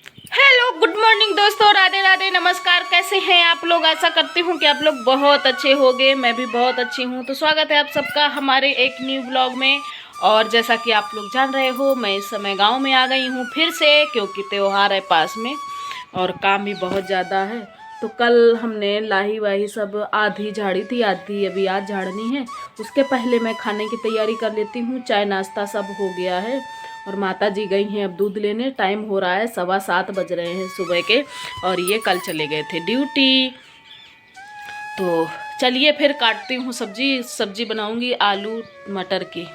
Hello good morning दोस्तों, राधे राधे, नमस्कार। कैसे हैं आप लोग? आशा करती हूँ कि आप लोग बहुत अच्छे होंगे। मैं भी बहुत अच्छी हूँ। तो स्वागत है आप सबका हमारे एक न्यू ब्लॉग में। और जैसा कि आप लोग जान रहे हो, मैं इस समय गांव में आ गई हूँ फिर से, क्योंकि त्योहार है पास में और काम भी बहुत ज़्यादा है। तो कल हमने लाही वाही सब आधी झाड़ी थी, आधी अभी आज झाड़नी है। उसके पहले मैं खाने की तैयारी कर लेती हूँ। चाय नाश्ता सब हो गया है और माता जी गई हैं अब दूध लेने। टाइम हो रहा है 7:15 बज रहे हैं सुबह के, और ये कल चले गए थे ड्यूटी। तो चलिए फिर काटती हूँ सब्जी बनाऊंगी आलू मटर की।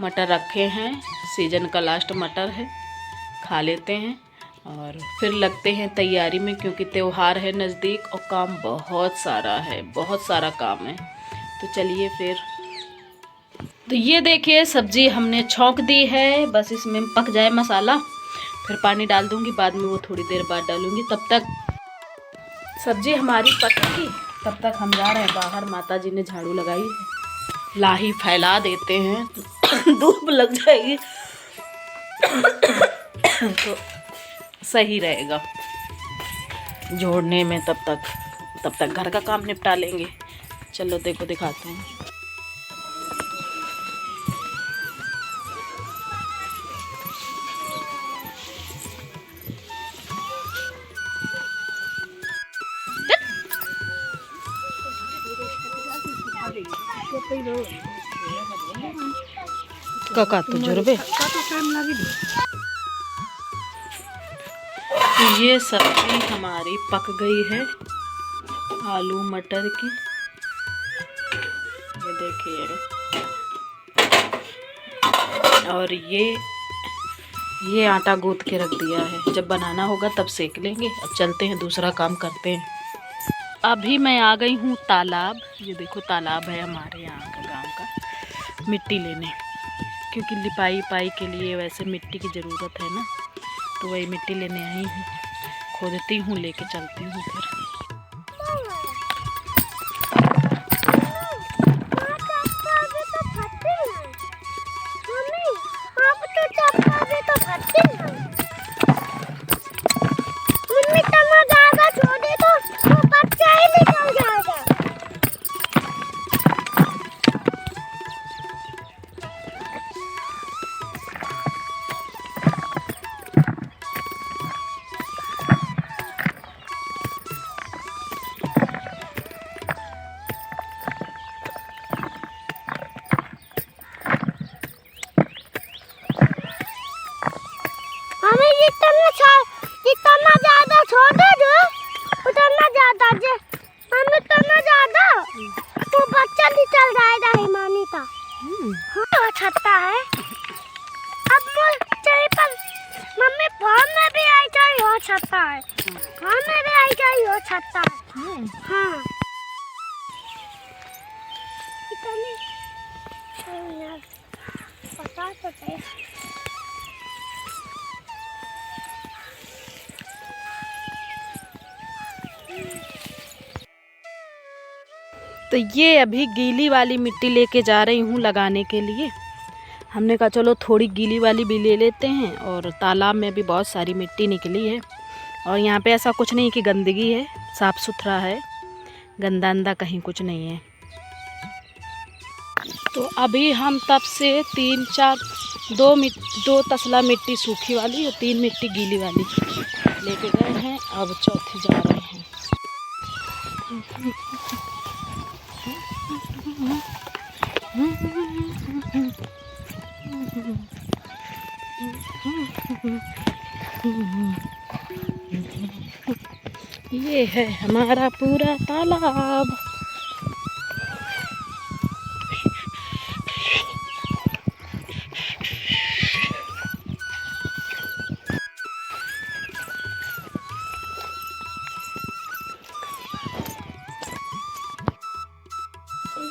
मटर रखे हैं, सीजन का लास्ट मटर है, खा लेते हैं और फिर लगते हैं तैयारी में, क्योंकि त्योहार है नज़दीक और काम बहुत सारा है, बहुत सारा काम है। तो चलिए फिर। तो ये देखिए सब्जी हमने छौंक दी है, बस इसमें पक जाए मसाला फिर पानी डाल दूंगी, बाद में वो थोड़ी देर बाद डालूंगी। तब तक सब्जी हमारी पकेगी, तब तक हम जा रहे हैं बाहर। माता जी ने झाड़ू लगाई है, लाही फैला देते हैं धूप लग जाएगी तो सही रहेगा जोड़ने में। तब तक घर का काम निपटा लेंगे। चलो देखो दिखाते हैं। काका तो जुर्बे। ये सब्जी हमारी पक गई है आलू मटर की। ये देखिए, और ये आटा गूंथ के रख दिया है, जब बनाना होगा तब सेक लेंगे। अब चलते हैं दूसरा काम करते हैं। अभी मैं आ गई हूँ तालाब। ये देखो तालाब है हमारे यहाँ का, गांव का, मिट्टी लेने, क्योंकि लिपाई पाई के लिए वैसे मिट्टी की ज़रूरत है ना, तो वही मिट्टी लेने आई हूँ। खोदती हूँ, लेके चलती हूँ फिर। जितना ज्यादा छोड़ दो उतना ज्यादा हम इतना ज्यादा तो बच्चा भी चल जाएगा हिमानी का। हाँ छत्ता है। अब चाहिए पर मम्मी फोन में भी आई चाहिए हो छत्ता है, फोन में भी आई चाहिए हो छत्ता है। हाँ पता तो है। तो ये अभी गीली वाली मिट्टी लेके जा रही हूँ लगाने के लिए। हमने कहा चलो थोड़ी गीली वाली भी ले लेते हैं। और तालाब में भी बहुत सारी मिट्टी निकली है, और यहाँ पे ऐसा कुछ नहीं कि गंदगी है, साफ़ सुथरा है, गंदा अंदा कहीं कुछ नहीं है। तो अभी हम तब से 2 तसला मिट्टी सूखी वाली और 3 मिट्टी गीली वाली लेके गए हैं। अब चौथी जा रहे हैं। ये है हमारा पूरा तालाब।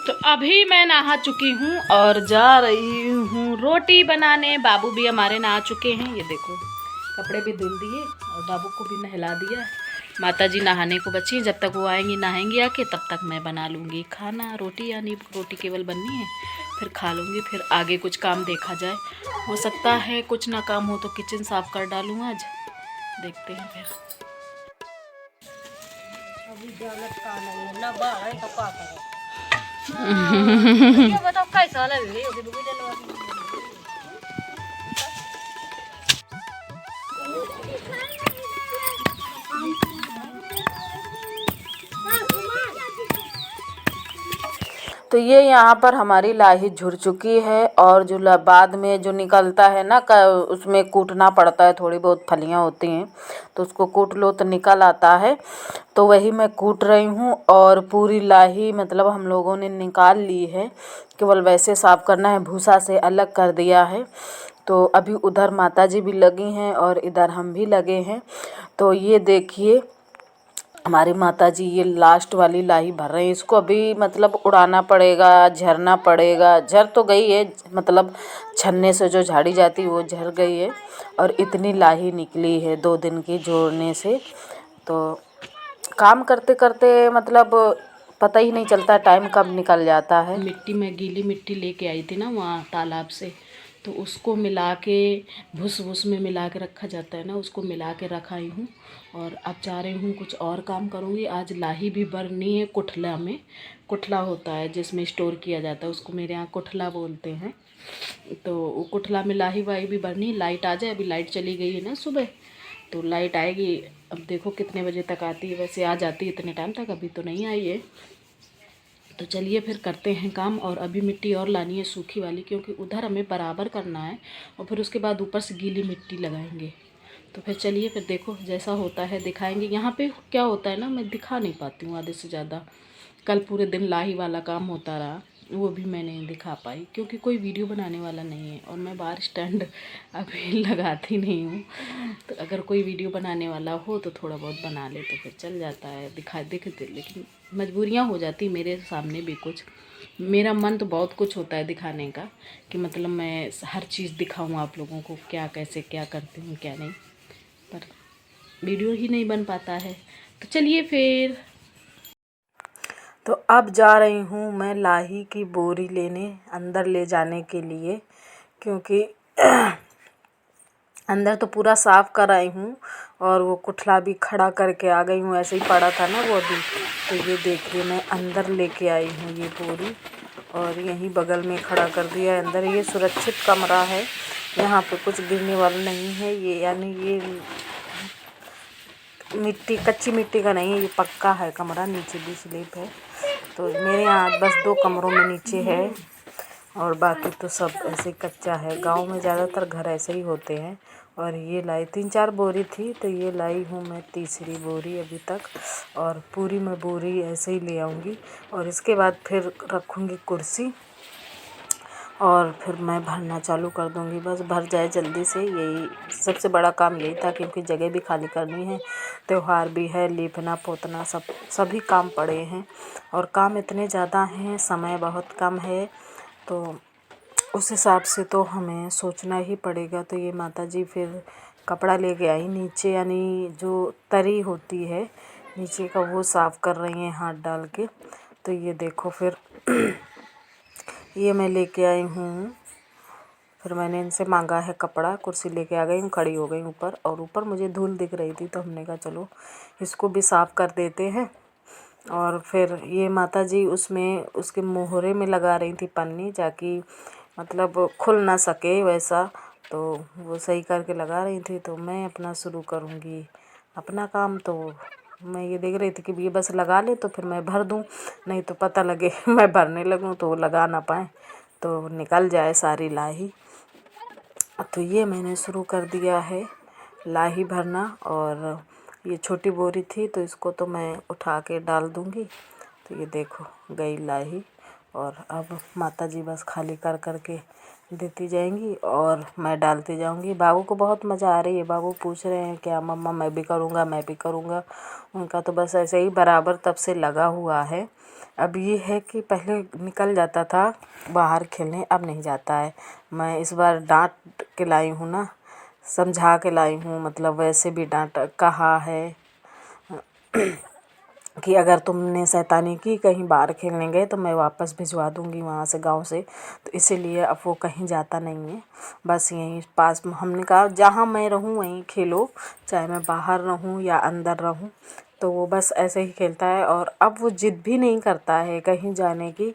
तो अभी मैं नहा चुकी हूँ और जा रही हूँ रोटी बनाने। बाबू भी हमारे नहा चुके हैं। ये देखो कपड़े भी धुल दिए और बाबू को भी नहला दिया। माता जी नहाने को बची, जब तक वो आएंगी नहाएंगी आके, तब तक मैं बना लूँगी खाना। रोटी यानी रोटी केवल बननी है, फिर खा लूँगी। फिर आगे कुछ काम देखा जाए। हो सकता है कुछ ना काम हो तो किचन साफ़ कर डालूँ आज। देखते हैं फिर। अभी जानत का नहीं है ना बाहर है तो का करे। ये बताओ कैसा लग रही है कि डूबी डलवा। तो ये यहाँ पर हमारी लाही झुर चुकी है और जो बाद में जो निकलता है ना उसमें कूटना पड़ता है, थोड़ी बहुत फलियाँ होती हैं तो उसको कूट लो तो निकल आता है। तो वही मैं कूट रही हूँ और पूरी लाही मतलब हम लोगों ने निकाल ली है, केवल वैसे साफ़ करना है, भूसा से अलग कर दिया है। तो अभी उधर माताजी भी लगी हैं और इधर हम भी लगे हैं। तो ये देखिए हमारी माताजी ये लास्ट वाली लाही भर रहे हैं। इसको अभी मतलब उड़ाना पड़ेगा, झरना पड़ेगा। झर तो गई है, मतलब छन्ने से जो झाड़ी जाती है वो झर गई है और इतनी लाही निकली है 2 दिन की जोड़ने से। तो काम करते करते मतलब पता ही नहीं चलता टाइम कब निकल जाता है। मिट्टी में गीली मिट्टी लेके आई थी ना वहाँ तालाब से, तो उसको मिला के भूस भूस में मिला के रखा जाता है ना, उसको मिला के रखाई हूँ। और अब जा रही हूँ कुछ और काम करूँगी। आज लाही भी भरनी है कुठला में। कुठला होता है जिसमें स्टोर किया जाता है, उसको मेरे यहाँ कुठला बोलते हैं। तो वो कुठला में लाही वाही भी भरनी। लाइट आ जाए, अभी लाइट चली गई है ना सुबह, तो लाइट आएगी। अब देखो कितने बजे तक आती है, वैसे आ जाती है इतने टाइम तक, अभी तो नहीं आई है। तो चलिए फिर करते हैं काम। और अभी मिट्टी और लानी है सूखी वाली, क्योंकि उधर हमें बराबर करना है और फिर उसके बाद ऊपर से गीली मिट्टी लगाएंगे। तो फिर चलिए फिर देखो जैसा होता है दिखाएंगे। यहाँ पे क्या होता है ना, मैं दिखा नहीं पाती हूँ आधे से ज़्यादा। कल पूरे दिन लाही वाला काम होता रहा, वो भी मैं नहीं दिखा पाई क्योंकि कोई वीडियो बनाने वाला नहीं है और मैं बाहर स्टैंड अभी लगाती नहीं हूँ। तो अगर कोई वीडियो बनाने वाला हो तो थोड़ा बहुत बना ले तो फिर चल जाता है, दिखते। लेकिन मजबूरियाँ हो जाती मेरे सामने भी कुछ। मेरा मन तो बहुत कुछ होता है दिखाने का कि मतलब मैं हर चीज़ दिखाऊँ आप लोगों को, क्या कैसे क्या करती हूँ क्या नहीं, पर वीडियो ही नहीं बन पाता है। तो चलिए फिर। तो अब जा रही हूँ मैं लाही की बोरी लेने, अंदर ले जाने के लिए, क्योंकि अंदर तो पूरा साफ़ कर आई हूँ और वो कुठला भी खड़ा करके आ गई हूँ, ऐसे ही पड़ा था ना वो अभी। तो ये देखिए मैं अंदर लेके आई हूँ ये बोरी और यहीं बगल में खड़ा कर दिया है अंदर। ये सुरक्षित कमरा है, यहाँ पे कुछ गिरने वाला नहीं है। ये यानी ये मिट्टी कच्ची मिट्टी का नहीं है, ये पक्का है कमरा, नीचे भी स्लिप है। तो मेरे यहाँ बस 2 कमरों में नीचे है और बाकी तो सब ऐसे कच्चा है। गांव में ज़्यादातर घर ऐसे ही होते हैं। और ये लाई 3-4 बोरी थी, तो ये लाई हूँ मैं तीसरी बोरी अभी तक, और पूरी मैं बोरी ऐसे ही ले आऊँगी और इसके बाद फिर रखूँगी कुर्सी और फिर मैं भरना चालू कर दूँगी। बस भर जाए जल्दी से, यही सबसे बड़ा काम यही था, क्योंकि जगह भी खाली करनी है, त्यौहार भी है, लीपना पोतना सभी काम पड़े हैं और काम इतने ज़्यादा हैं, समय बहुत कम है, तो उस हिसाब से तो हमें सोचना ही पड़ेगा। तो ये माताजी फिर कपड़ा लेके आई नीचे, यानी जो तरी होती है नीचे का वो साफ़ कर रही हैं हाथ डाल के। तो ये देखो फिर ये मैं लेके आई हूँ। फिर मैंने इनसे मांगा है कपड़ा, कुर्सी लेके आ गई हूँ, खड़ी हो गई ऊपर, और ऊपर मुझे धूल दिख रही थी तो हमने कहा चलो इसको भी साफ़ कर देते हैं। और फिर ये माताजी उसमें उसके मोहरे में लगा रही थी पन्नी, जाकि मतलब खुल ना सके वैसा, तो वो सही करके लगा रही थी। तो मैं अपना शुरू करूँगी अपना काम। तो मैं ये देख रही थी कि ये बस लगा ले तो फिर मैं भर दूँ, नहीं तो पता लगे मैं भरने लगूँ तो वो लगा ना पाए, तो निकल जाए सारी लाही। तो ये मैंने शुरू कर दिया है लाही भरना। और ये छोटी बोरी थी तो इसको तो मैं उठा के डाल दूँगी। तो ये देखो गई लाही, और अब माताजी बस खाली कर के देती जाएंगी और मैं डालती जाऊंगी। बाबू को बहुत मज़ा आ रही है, बाबू पूछ रहे हैं क्या मम्मा मैं भी करूँगा मैं भी करूँगा। उनका तो बस ऐसे ही बराबर तब से लगा हुआ है। अब ये है कि पहले निकल जाता था बाहर खेलने, अब नहीं जाता है। मैं इस बार डांट के लाई हूँ ना, समझा के लाई हूँ, मतलब वैसे भी डांट कहा है कि अगर तुमने शैतानी की कहीं बाहर खेलने गए तो मैं वापस भिजवा दूँगी वहाँ से गांव से। तो इसीलिए अब वो कहीं जाता नहीं है, बस यहीं पास में। हमने कहा जहाँ मैं रहूँ वहीं खेलो, चाहे मैं बाहर रहूँ या अंदर रहूँ। तो वो बस ऐसे ही खेलता है और अब वो ज़िद भी नहीं करता है कहीं जाने की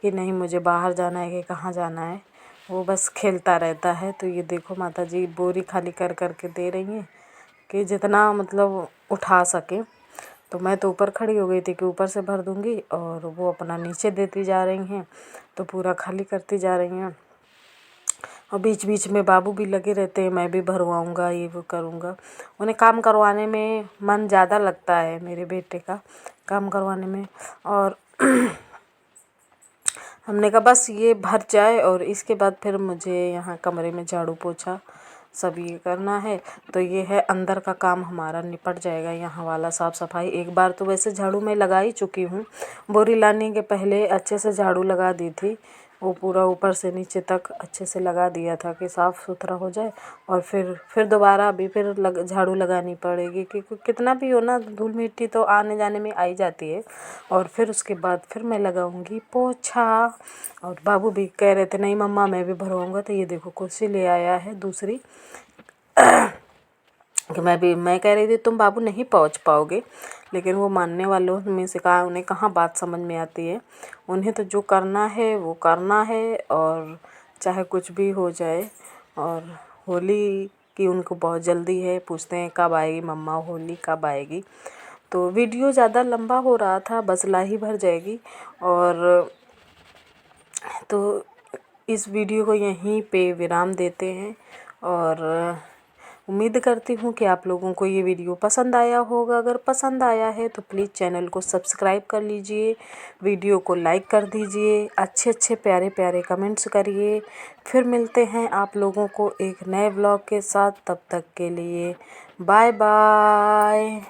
कि नहीं मुझे बाहर जाना है कि कहाँ जाना है, वो बस खेलता रहता है। तो ये देखो माता जी बोरी खाली कर कर के दे रही हैं कि जितना मतलब उठा सके। तो मैं तो ऊपर खड़ी हो गई थी कि ऊपर से भर दूँगी और वो अपना नीचे देती जा रही हैं, तो पूरा खाली करती जा रही हैं। और बीच बीच में बाबू भी लगे रहते हैं, मैं भी भरवाऊँगा ये वो करूँगा। उन्हें काम करवाने में मन ज़्यादा लगता है मेरे बेटे का, काम करवाने में। और हमने कहा बस ये भर जाए और इसके बाद फिर मुझे यहाँ कमरे में झाड़ू पोछा सब ये करना है। तो ये है अंदर का काम हमारा निपट जाएगा, यहाँ वाला साफ़ सफाई। एक बार तो वैसे झाड़ू मैं लगा ही चुकी हूँ, बोरी लाने के पहले अच्छे से झाड़ू लगा दी थी, वो पूरा ऊपर से नीचे तक अच्छे से लगा दिया था कि साफ़ सुथरा हो जाए। और फिर दोबारा अभी फिर झाड़ू लगानी पड़ेगी क्योंकि कितना भी हो ना धूल मिट्टी तो आने जाने में आई जाती है। और फिर उसके बाद फिर मैं लगाऊंगी पोछा। और बाबू भी कह रहे थे नहीं मम्मा मैं भी भरवाऊंगा। तो ये देखो कुर्सी ले आया है दूसरी कि मैं कह रही थी तुम बाबू नहीं पहुंच पाओगे, लेकिन वो मानने वालों में से कहा उन्हें कहाँ बात समझ में आती है। उन्हें तो जो करना है वो करना है और चाहे कुछ भी हो जाए। और होली की उनको बहुत जल्दी है, पूछते हैं कब आएगी मम्मा होली कब आएगी। तो वीडियो ज़्यादा लंबा हो रहा था, बस ला ही भर जाएगी। और तो इस वीडियो को यहीं पे विराम देते हैं और उम्मीद करती हूँ कि आप लोगों को ये वीडियो पसंद आया होगा। अगर पसंद आया है तो प्लीज़ चैनल को सब्सक्राइब कर लीजिए, वीडियो को लाइक कर दीजिए, अच्छे अच्छे प्यारे प्यारे कमेंट्स करिए। फिर मिलते हैं आप लोगों को एक नए ब्लॉग के साथ, तब तक के लिए बाय बाय।